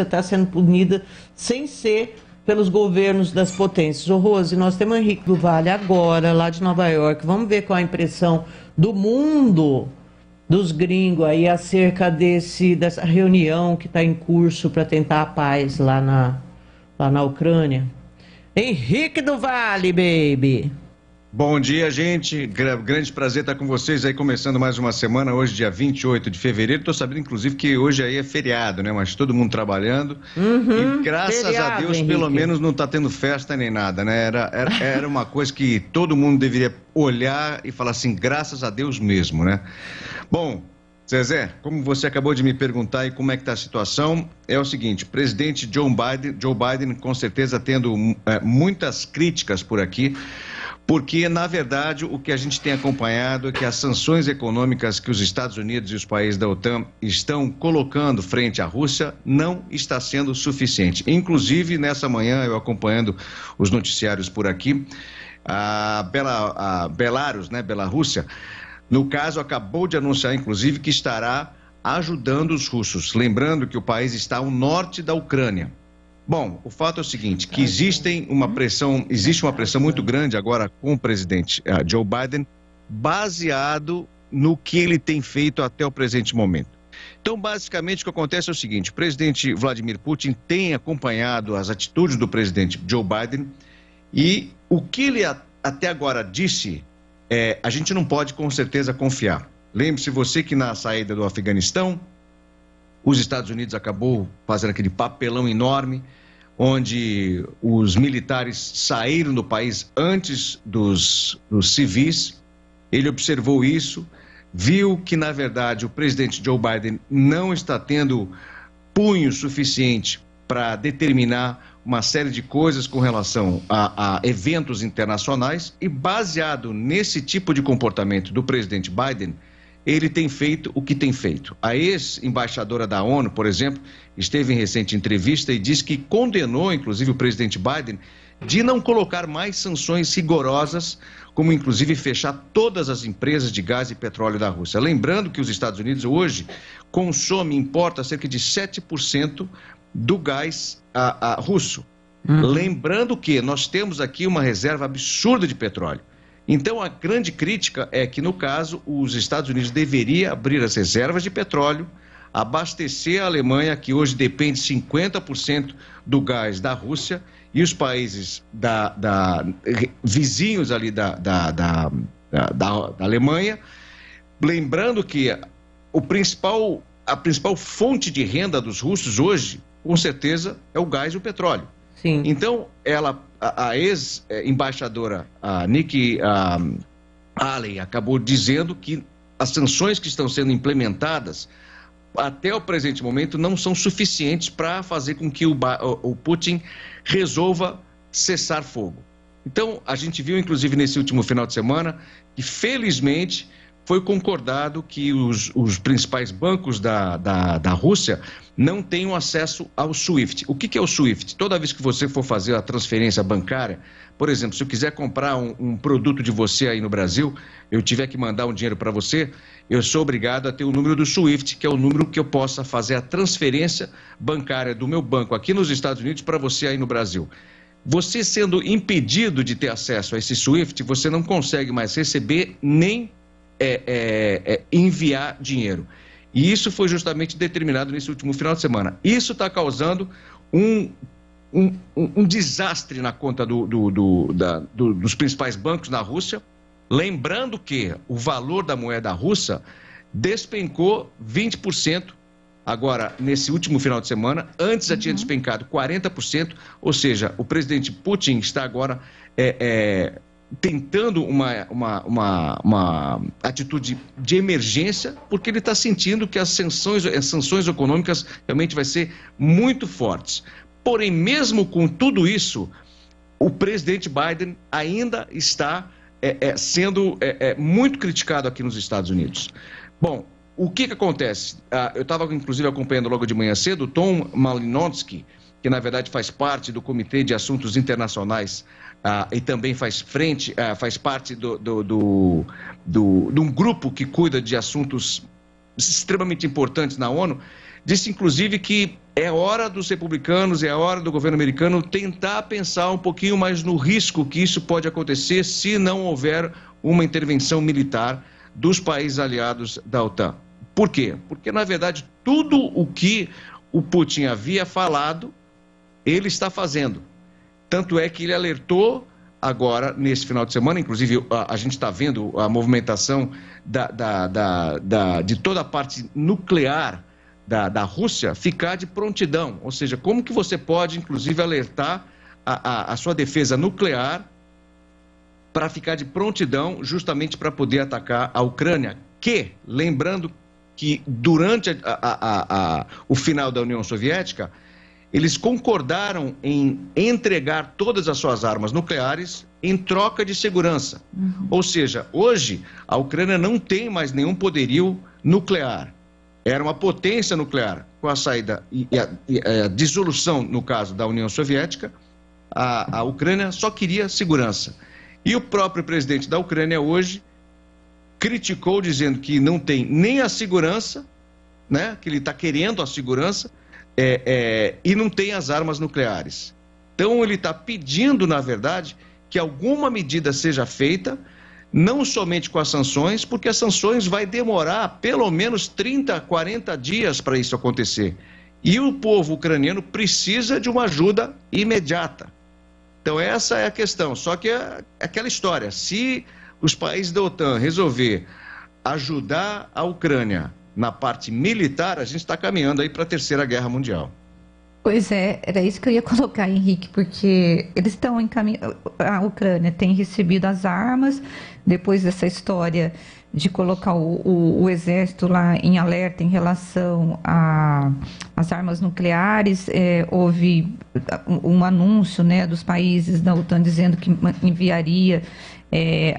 está sendo punida sem ser pelos governos das potências. Ô Rose, nós temos o Henrique do Vale agora, lá de Nova York. Vamos ver qual a impressão do mundo, dos gringos aí, acerca dessa reunião que está em curso para tentar a paz lá na Ucrânia. Henrique do Vale, baby! Bom dia, gente. Grande prazer estar com vocês aí, começando mais uma semana, hoje dia 28 de fevereiro. Estou sabendo, inclusive, que hoje aí é feriado, né? Mas todo mundo trabalhando. E graças a Deus, Henrique, pelo menos não está tendo festa nem nada, né? Era uma coisa que todo mundo deveria olhar e falar assim, graças a Deus mesmo, né? Bom, Zezé, como você acabou de me perguntar e como é que está a situação, é o seguinte, o presidente Joe Biden com certeza tendo muitas críticas por aqui, porque, na verdade, o que a gente tem acompanhado é que as sanções econômicas que os Estados Unidos e os países da OTAN estão colocando frente à Rússia não está sendo suficiente. Inclusive, nessa manhã, eu acompanhando os noticiários por aqui, a Belarus, né, Bielorrússia, no caso, acabou de anunciar, inclusive, que estará ajudando os russos. Lembrando que o país está ao norte da Ucrânia. Bom, o fato é o seguinte, que existe uma pressão muito grande agora com o presidente Joe Biden, baseado no que ele tem feito até o presente momento. Então, basicamente, o que acontece é o seguinte, o presidente Vladimir Putin tem acompanhado as atitudes do presidente Joe Biden e o que ele até agora disse, a gente não pode com certeza confiar. Lembre-se você que na saída do Afeganistão, os Estados Unidos acabou fazendo aquele papelão enorme, onde os militares saíram do país antes dos civis. Ele observou isso, viu que, na verdade, o presidente Joe Biden não está tendo punho suficiente para determinar uma série de coisas com relação a eventos internacionais e, baseado nesse tipo de comportamento do presidente Biden, ele tem feito o que tem feito. A ex-embaixadora da ONU, por exemplo, esteve em recente entrevista e disse que condenou, inclusive, o presidente Biden de não colocar mais sanções rigorosas, como, inclusive, fechar todas as empresas de gás e petróleo da Rússia. Lembrando que os Estados Unidos hoje importa cerca de 7% do gás russo. Lembrando que nós temos aqui uma reserva absurda de petróleo. Então, a grande crítica é que, no caso, os Estados Unidos deveriam abrir as reservas de petróleo, abastecer a Alemanha, que hoje depende 50% do gás da Rússia, e os países vizinhos ali da Alemanha. Lembrando que a principal fonte de renda dos russos hoje, com certeza, é o gás e o petróleo. Sim. Então, a ex-embaixadora Nikki Haley acabou dizendo que as sanções que estão sendo implementadas até o presente momento não são suficientes para fazer com que o Putin resolva cessar fogo. Então, a gente viu, inclusive, nesse último final de semana, que felizmente foi concordado que os principais bancos da Rússia não tenham acesso ao SWIFT. O que é o SWIFT? Toda vez que você for fazer a transferência bancária, por exemplo, se eu quiser comprar um produto de você aí no Brasil, eu tiver que mandar um dinheiro para você, eu sou obrigado a ter o número do SWIFT, que é o número que eu possa fazer a transferência bancária do meu banco aqui nos Estados Unidos para você aí no Brasil. Você sendo impedido de ter acesso a esse SWIFT, você não consegue mais receber nem enviar dinheiro. E isso foi justamente determinado nesse último final de semana. Isso está causando um desastre na conta dos principais bancos na Rússia. Lembrando que o valor da moeda russa despencou 20%. Agora, nesse último final de semana, antes já tinha despencado 40%, ou seja, o presidente Putin está agora tentando uma atitude de emergência, porque ele está sentindo que as sanções econômicas realmente vai ser muito fortes. Porém, mesmo com tudo isso, o presidente Biden ainda está sendo muito criticado aqui nos Estados Unidos. Bom, o que acontece? Eu estava, inclusive, acompanhando logo de manhã cedo o Tom Malinowski, que, na verdade, faz parte do Comitê de Assuntos Internacionais e também faz parte de um grupo que cuida de assuntos extremamente importantes na ONU, disse inclusive que é hora dos republicanos, é hora do governo americano tentar pensar um pouquinho mais no risco que isso pode acontecer se não houver uma intervenção militar dos países aliados da OTAN. Por quê? Porque, na verdade, tudo o que o Putin havia falado, ele está fazendo. Tanto é que ele alertou agora, nesse final de semana, inclusive a gente está vendo a movimentação de toda a parte nuclear da Rússia ficar de prontidão. Ou seja, como que você pode, inclusive, alertar a sua defesa nuclear para ficar de prontidão justamente para poder atacar a Ucrânia, que, lembrando que durante o final da União Soviética, eles concordaram em entregar todas as suas armas nucleares em troca de segurança. Ou seja, hoje a Ucrânia não tem mais nenhum poderio nuclear. Era uma potência nuclear. Com a saída e a dissolução, no caso da União Soviética, a Ucrânia só queria segurança. E o próprio presidente da Ucrânia hoje criticou, dizendo que não tem nem a segurança, né, que ele está querendo a segurança, e não tem as armas nucleares. Então ele está pedindo, na verdade, que alguma medida seja feita, não somente com as sanções, porque as sanções vai demorar pelo menos 30, 40 dias para isso acontecer. E o povo ucraniano precisa de uma ajuda imediata. Então essa é a questão. Só que é aquela história, se os países da OTAN resolver ajudar a Ucrânia na parte militar, a gente está caminhando aí para a Terceira Guerra Mundial. Pois é, era isso que eu ia colocar, Henrique, porque eles estão encaminhando. A Ucrânia tem recebido as armas, depois dessa história de colocar o exército lá em alerta em relação às armas nucleares. Houve um anúncio, né, dos países da OTAN dizendo que enviaria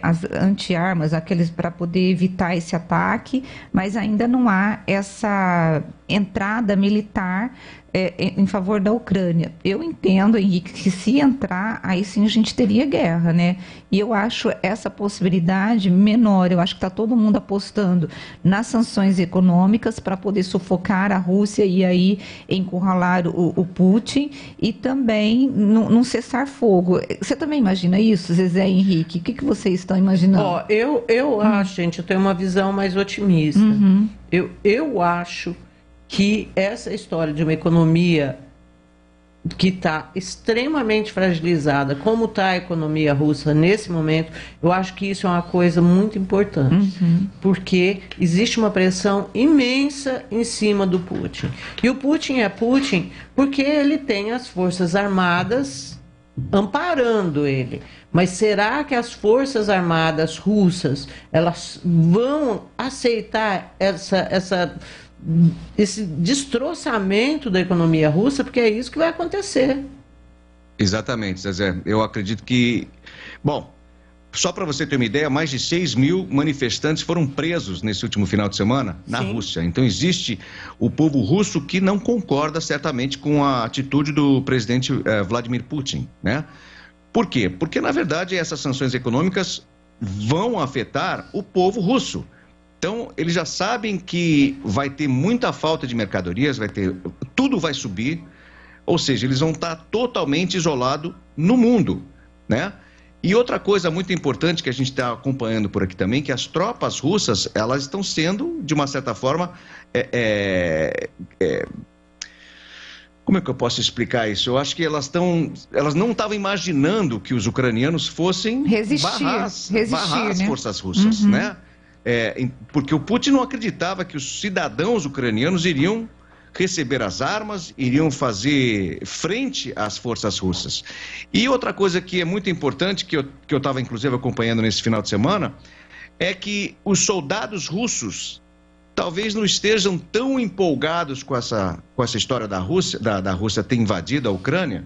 as anti-armas, aqueles para poder evitar esse ataque, mas ainda não há essa entrada militar em favor da Ucrânia. Eu entendo, Henrique, que se entrar, aí sim a gente teria guerra, né? E eu acho essa possibilidade menor. Eu acho que está todo mundo apostando nas sanções econômicas para poder sufocar a Rússia e aí encurralar o Putin, e também num cessar-fogo. Você também imagina isso, Zezé e Henrique? O que vocês estão imaginando? Eu acho, gente, eu tenho uma visão mais otimista. Eu acho que essa história de uma economia que está extremamente fragilizada, como está a economia russa nesse momento, eu acho que isso é uma coisa muito importante, porque existe uma pressão imensa em cima do Putin. E o Putin é Putin porque ele tem as forças armadas amparando ele. Mas será que as forças armadas russas, elas vão aceitar esse destroçamento da economia russa? Porque é isso que vai acontecer. Exatamente, Zezé. Eu acredito que... Bom, só para você ter uma ideia, mais de 6 mil manifestantes foram presos nesse último final de semana na Rússia. Então existe o povo russo que não concorda certamente com a atitude do presidente Vladimir Putin, né? Por quê? Porque, na verdade, essas sanções econômicas vão afetar o povo russo. Então, eles já sabem que vai ter muita falta de mercadorias, tudo vai subir, ou seja, eles vão estar totalmente isolados no mundo, né? E outra coisa muito importante que a gente está acompanhando por aqui também, que as tropas russas, elas estão sendo, de uma certa forma, como é que eu posso explicar isso? Eu acho que elas não estavam imaginando que os ucranianos fossem barrar as forças russas, né? Porque o Putin não acreditava que os cidadãos ucranianos iriam receber as armas, iriam fazer frente às forças russas. E outra coisa que é muito importante, que eu estava inclusive acompanhando nesse final de semana, é que os soldados russos talvez não estejam tão empolgados com essa história da Rússia ter invadido a Ucrânia,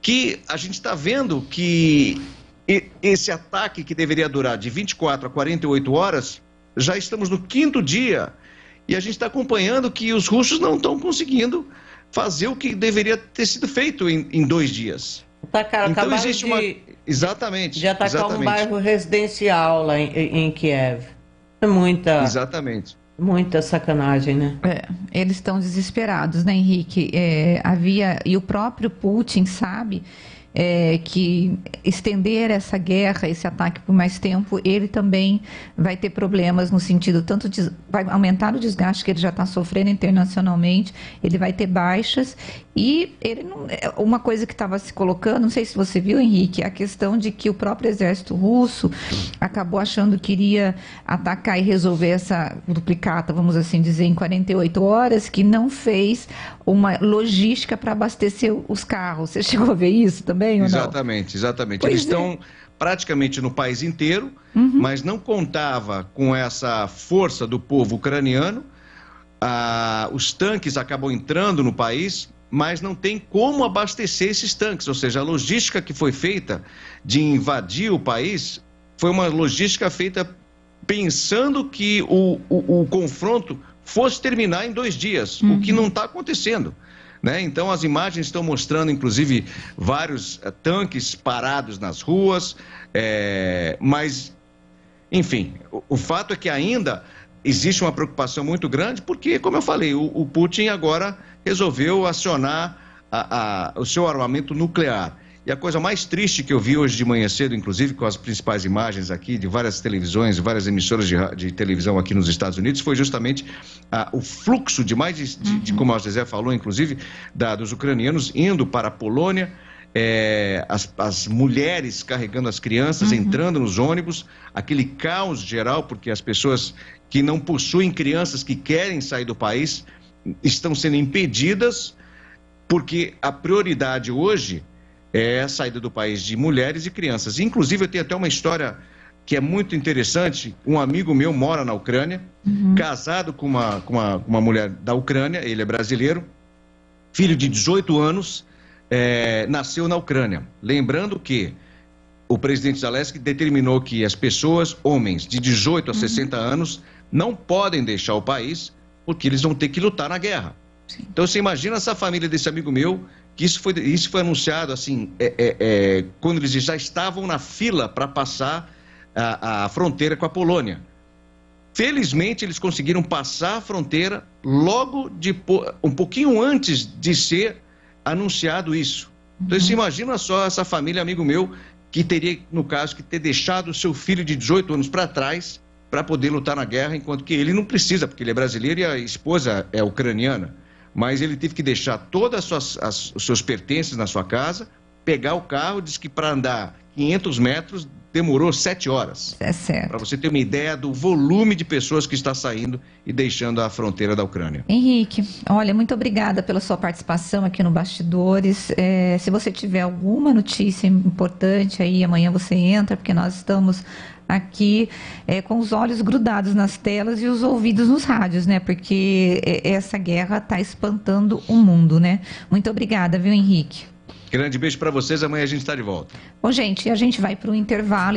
que a gente está vendo que esse ataque que deveria durar de 24 a 48 horas, já estamos no 5º dia, e a gente está acompanhando que os russos não estão conseguindo fazer o que deveria ter sido feito em 2 dias. Então existe Exatamente. De atacar um bairro residencial lá em Kiev. É muita... Exatamente. Muita sacanagem, né? Eles estão desesperados, né, Henrique? E o próprio Putin sabe que estender essa guerra, esse ataque por mais tempo, ele também vai ter problemas no sentido, vai aumentar o desgaste que ele já está sofrendo internacionalmente, ele vai ter baixas e uma coisa que estava se colocando, não sei se você viu, Henrique, a questão de que o próprio exército russo acabou achando que iria atacar e resolver essa duplicata, vamos assim dizer, em 48 horas, que não fez uma logística para abastecer os carros. Você chegou a ver isso também? Exatamente. Eles estão praticamente no país inteiro, mas não contava com essa força do povo ucraniano. Os tanques acabam entrando no país, mas não tem como abastecer esses tanques. Ou seja, a logística que foi feita de invadir o país foi uma logística feita pensando que o confronto fosse terminar em 2 dias, o que não está acontecendo. Né? Então, as imagens estão mostrando, inclusive, vários tanques parados nas ruas, mas, enfim, o fato é que ainda existe uma preocupação muito grande, porque, como eu falei, o Putin agora resolveu acionar o seu armamento nuclear. E a coisa mais triste que eu vi hoje de manhã cedo, inclusive com as principais imagens aqui de várias televisões, várias emissoras de televisão aqui nos Estados Unidos, foi justamente o fluxo de como a Zezé falou, inclusive, dos ucranianos indo para a Polônia, as mulheres carregando as crianças, entrando nos ônibus, aquele caos geral, porque as pessoas que não possuem crianças que querem sair do país estão sendo impedidas, porque a prioridade hoje é a saída do país de mulheres e crianças. Inclusive, eu tenho até uma história que é muito interessante. Um amigo meu mora na Ucrânia, casado com uma mulher da Ucrânia, ele é brasileiro, filho de 18 anos, nasceu na Ucrânia. Lembrando que o presidente Zelensky determinou que as pessoas, homens de 18 a 60 anos, não podem deixar o país porque eles vão ter que lutar na guerra. Sim. Então, você imagina essa família desse amigo meu, que isso foi anunciado assim, quando eles já estavam na fila para passar a fronteira com a Polônia. Felizmente, eles conseguiram passar a fronteira logo um pouquinho antes de ser anunciado isso. Então, você imagina só essa família, amigo meu, que teria, no caso, que ter deixado o seu filho de 18 anos para trás para poder lutar na guerra, enquanto que ele não precisa, porque ele é brasileiro e a esposa é ucraniana. Mas ele teve que deixar todos os seus pertences na sua casa, pegar o carro, diz que para andar 500 metros demorou 7 horas. É certo. Para você ter uma ideia do volume de pessoas que está saindo e deixando a fronteira da Ucrânia. Henrique, olha, muito obrigada pela sua participação aqui no Bastidores. Se você tiver alguma notícia importante aí, amanhã você entra, porque nós estamos aqui com os olhos grudados nas telas e os ouvidos nos rádios, né? Porque essa guerra está espantando o mundo, né? Muito obrigada, viu, Henrique? Grande beijo para vocês, amanhã a gente está de volta. Bom, gente, a gente vai para o intervalo.